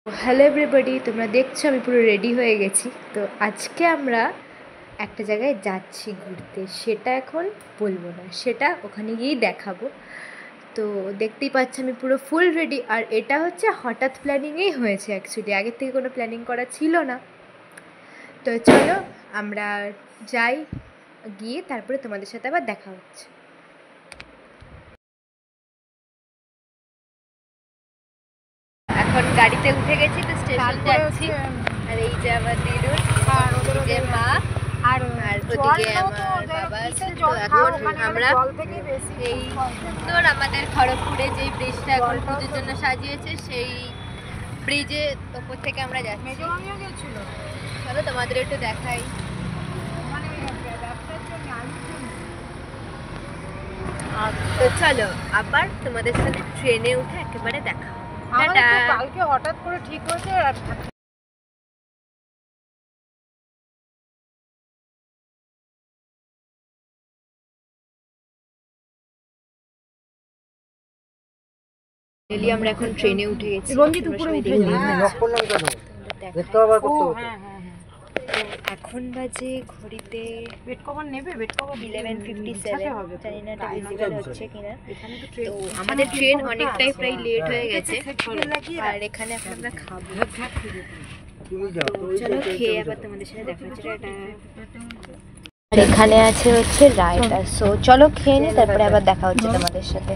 Hello everybody, তোমরা দেখছো আমি পুরো রেডি হয়ে গেছি। তো আজকে আমরা একটা জায়গায় যাচ্ছি ঘুরতে, সেটা এখন বলবো না, সেটা ওখানে গিয়েই দেখাবো। তো দেখতেই পাচ্ছি আমি পুরো ফুল রেডি, আর এটা হচ্ছে হঠাৎ প্ল্যানিংয়েই হয়েছে, অ্যাকচুয়ালি আগের থেকে কোনো প্ল্যানিং করা ছিল না। তো চলো আমরা যাই, গিয়ে তারপরে তোমাদের সাথে আবার দেখা হচ্ছে। এখন গাড়িতে উঠে গেছি, তো স্টেশন যাচ্ছি। আর এই যে আমার দিদুর, এই যে মা, আর ওদিকে আমার বাবা আছে। তো এখন আমরা এই তোর আমাদের খড়গপুরে যেই ব্রিজটা এখন পুজোর জন্য সাজিয়েছে, সেই ব্রিজে ওপর থেকে আমরা যাচ্ছি। চলো তোমাদের একটু দেখাই। তো চলো আবার তোমাদের সাথে ট্রেনে উঠে একেবারে দেখা হবে। কালকে হঠাৎ করে ঠিক হয়েছে। আমরা এখন ট্রেনে উঠে গেছি। এখন বাজে ঘড়িতে বেড কভার নেবে, বেড কভার 11:57। জানি না এটা ভিজিবল হচ্ছে কিনা। তো আমাদের ট্রেন অনেকটাই প্রায় লেট হয়ে গেছে, আর এখানে এখন আমরা খাবো। চলো খেয়ে আবার তোমাদের সাথে দেখা হচ্ছে। এখানে আছে হচ্ছে রায়তা, সো চলো খেয়ে নিই, তারপরে আবার দেখা হচ্ছে তোমাদের সাথে।